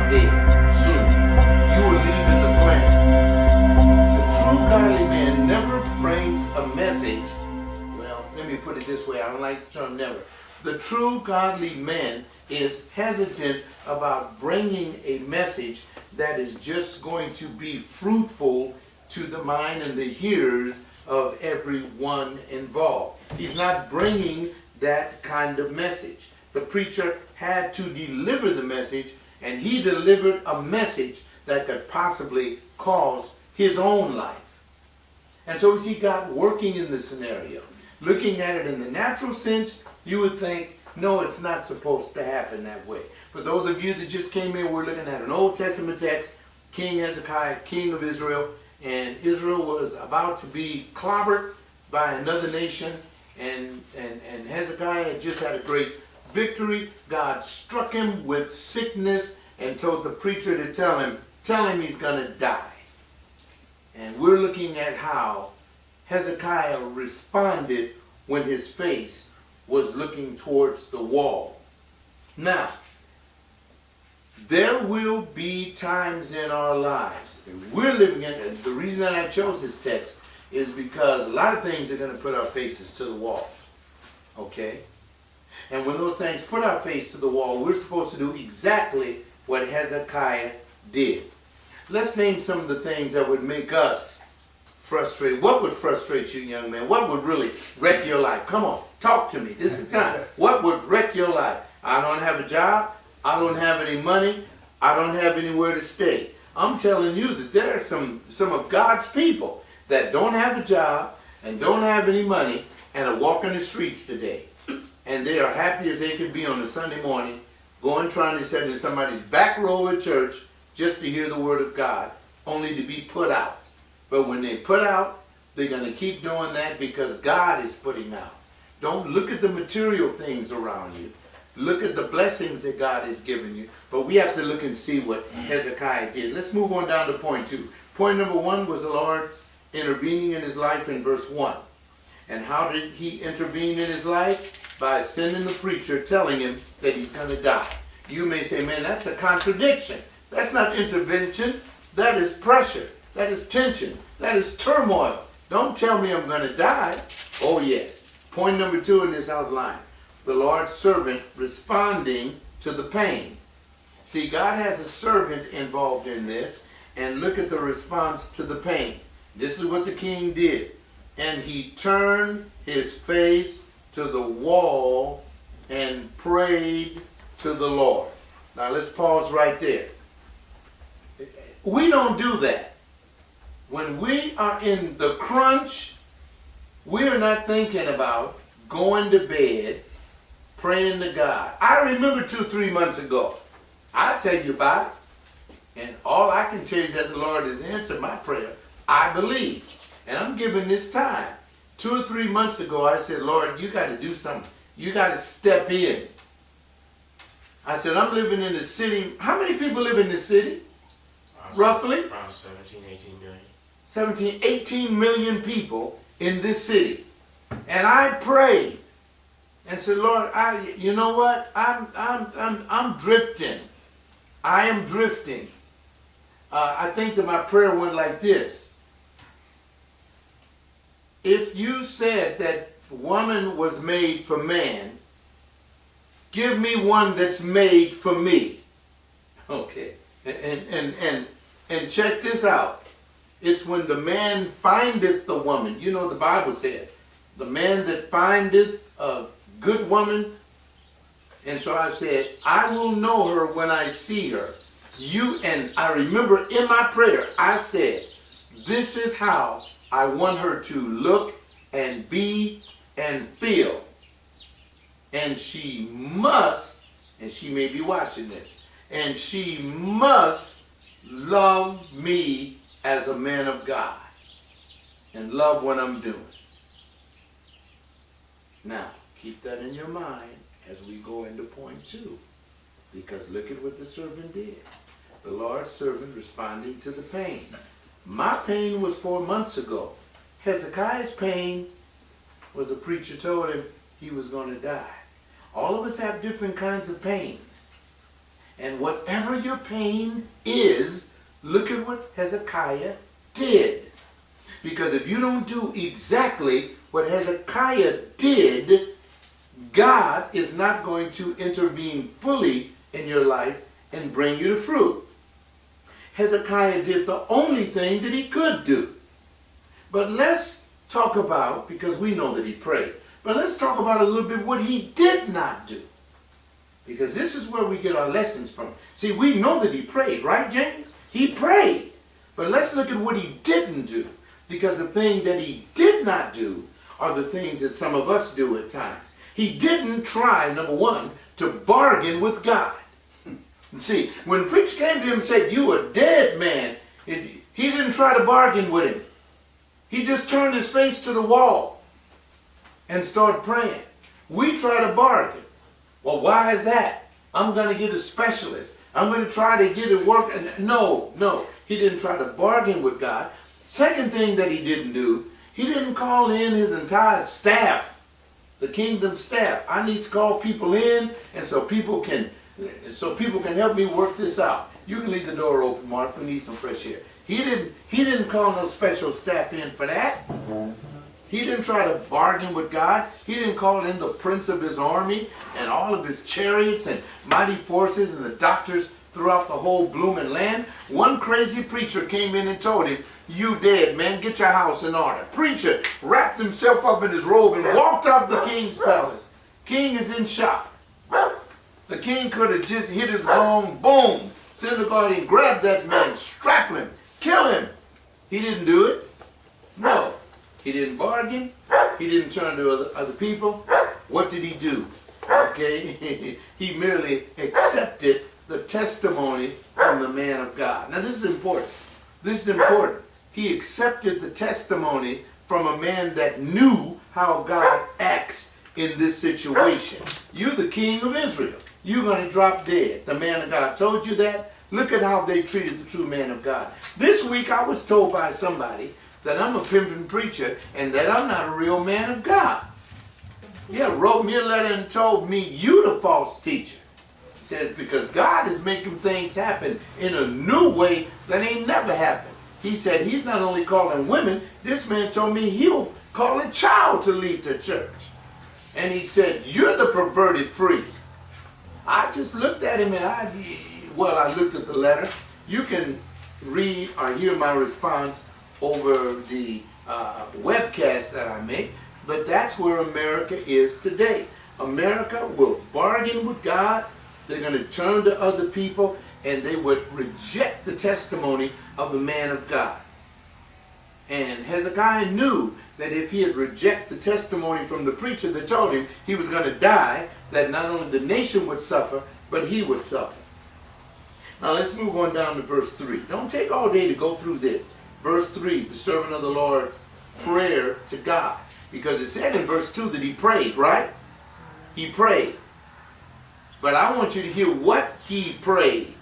dead soon. You are leaving the planet. The true godly man never brings a message. Well, let me put it this way. I don't like the term never. The true godly man is hesitant about bringing a message that is just going to be fruitful to the mind and the hearers of everyone involved. He's not bringing that kind of message. The preacher had to deliver the message, and he delivered a message that could possibly cause his own life. And so as he got working in the scenario, looking at it in the natural sense, you would think, no, it's not supposed to happen that way. For those of you that just came in, we're looking at an Old Testament text, King Hezekiah, king of Israel, and Israel was about to be clobbered by another nation, and Hezekiah had just had a great victory. God struck him with sickness and told the preacher to tell him he's going to die. And we're looking at how Hezekiah responded when his face was looking towards the wall. Now, there will be times in our lives, and we're living in, and the reason that I chose this text is because a lot of things are going to put our faces to the wall. Okay? And when those things put our face to the wall, we're supposed to do exactly what Hezekiah did. Let's name some of the things that would make us frustrated. What would frustrate you, young man? What would really wreck your life? Come on, talk to me. This is the time. What would wreck your life? I don't have a job. I don't have any money. I don't have anywhere to stay. I'm telling you that there are some of God's people that don't have a job and don't have any money and are walking the streets today. And they are happy as they could be on a Sunday morning, going trying to sit in somebody's back row at church just to hear the word of God, only to be put out. But when they put out, they're going to keep doing that because God is putting out. Don't look at the material things around you. Look at the blessings that God has given you. But we have to look and see what Hezekiah did. Let's move on down to point 2. Point number 1 was the Lord intervening in his life in verse 1. And how did he intervene in his life? By sending the preacher telling him that he's going to die. You may say, man, that's a contradiction. That's not intervention. That is pressure. That is tension. That is turmoil. Don't tell me I'm going to die. Oh, yes. Point number 2 in this outline. The Lord's servant responding to the pain. See, God has a servant involved in this. And look at the response to the pain. This is what the king did. And he turned his face to the wall and prayed to the Lord. Now let's pause right there. We don't do that. When we are in the crunch, we are not thinking about going to bed, praying to God. I remember 2-3 months ago, I'll tell you about it. And all I can tell you is that the Lord has answered my prayer. I believe. And I'm giving this time. 2 or 3 months ago, I said, Lord, you got to do something. You got to step in. I said, I'm living in the city. How many people live in the city? Roughly? Around 17, 18 million. 17, 18 million people in this city. And I prayed and said, Lord, you know what? I'm drifting. I am drifting. I think that my prayer went like this. If you said that woman was made for man, give me one that's made for me. Okay. And check this out. It's when the man findeth the woman. You know the Bible says, the man that findeth a good woman. And so I said, I will know her when I see her. And I remember in my prayer, I said, this is how I want her to look and be and feel. And she must, and she may be watching this, and she must love me as a man of God and love what I'm doing. Now, keep that in your mind as we go into point 2. Because look at what the servant did. The Lord's servant responding to the pain. My pain was 4 months ago. Hezekiah's pain was a preacher told him he was going to die. All of us have different kinds of pains. And whatever your pain is, look at what Hezekiah did. Because if you don't do exactly what Hezekiah did, God is not going to intervene fully in your life and bring you to fruit. Hezekiah did the only thing that he could do. But let's talk about, because we know that he prayed, but let's talk about a little bit what he did not do. Because this is where we get our lessons from. See, we know that he prayed, right, James? He prayed. But let's look at what he didn't do. Because the thing that he did not do are the things that some of us do at times. He didn't try, number one, to bargain with God. See, when the preacher came to him and said, "You a dead man," he didn't try to bargain with him. He just turned his face to the wall and started praying. We try to bargain. Well, why is that? I'm going to get a specialist. I'm going to try to get it working. No. He didn't try to bargain with God. Second thing that he didn't do, he didn't call in his entire staff, the kingdom staff. I need to call people in, and so people can help me work this out. You can leave the door open, Mark. We need some fresh air. He didn't call no special staff in for that. He didn't try to bargain with God. He didn't call in the prince of his army and all of his chariots and mighty forces and the doctors throughout the whole blooming land. One crazy preacher came in and told him, "You dead, man. Get your house in order." Preacher wrapped himself up in his robe and walked out the king's palace. King is in shock. The king could have just hit his gong, boom, send the guardian, grab that man, strap him, kill him. He didn't do it. No. He didn't bargain. He didn't turn to other people. What did he do? Okay? He merely accepted the testimony from the man of God. Now this is important. This is important. He accepted the testimony from a man that knew how God acts in this situation. You the king of Israel. You're going to drop dead. The man of God told you that. Look at how they treated the true man of God. This week I was told by somebody that I'm a pimping preacher and that I'm not a real man of God. Yeah, wrote me a letter and told me, "You the false teacher." He says, because God is making things happen in a new way that ain't never happened. He said he's not only calling women, this man told me he'll call a child to lead the church. And he said, "You're the perverted freak." I just looked at him and I looked at the letter. You can read or hear my response over the webcast that I make, but that's where America is today. America will bargain with God. They're going to turn to other people, and they would reject the testimony of the man of God. And Hezekiah knew that if he had rejected the testimony from the preacher that told him he was going to die, that not only the nation would suffer, but he would suffer. Now let's move on down to verse 3. Don't take all day to go through this. Verse 3, the servant of the Lord, prayer to God. Because it said in verse 2 that he prayed, right? He prayed. But I want you to hear what he prayed.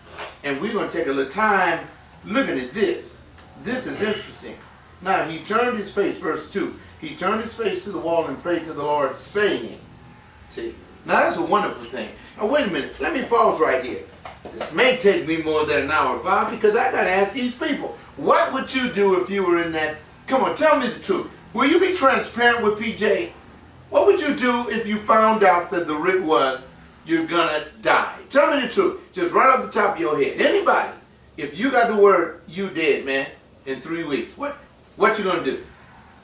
And we're going to take a little time looking at this. This is interesting. Now he turned his face, verse 2. He turned his face to the wall and prayed to the Lord, saying. See, now that's a wonderful thing. Now wait a minute. Let me pause right here. This may take me more than an hour, Bob, because I got to ask these people. What would you do if you were in that? Come on, tell me the truth. Will you be transparent with PJ? What would you do if you found out that the writ was you're going to die? Tell me the truth. Just right off the top of your head. Anybody, if you got the word, you dead, man, in 3 weeks, what you going to do?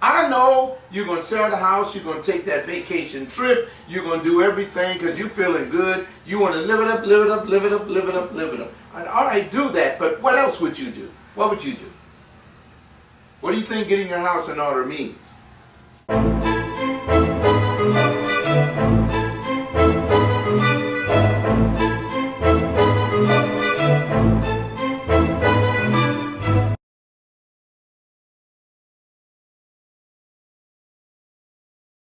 I know you're going to sell the house. You're going to take that vacation trip. You're going to do everything because you're feeling good. You want to live it up, live it up, live it up, live it up, live it up. All right, do that. But what else would you do? What would you do? What do you think getting your house in order means?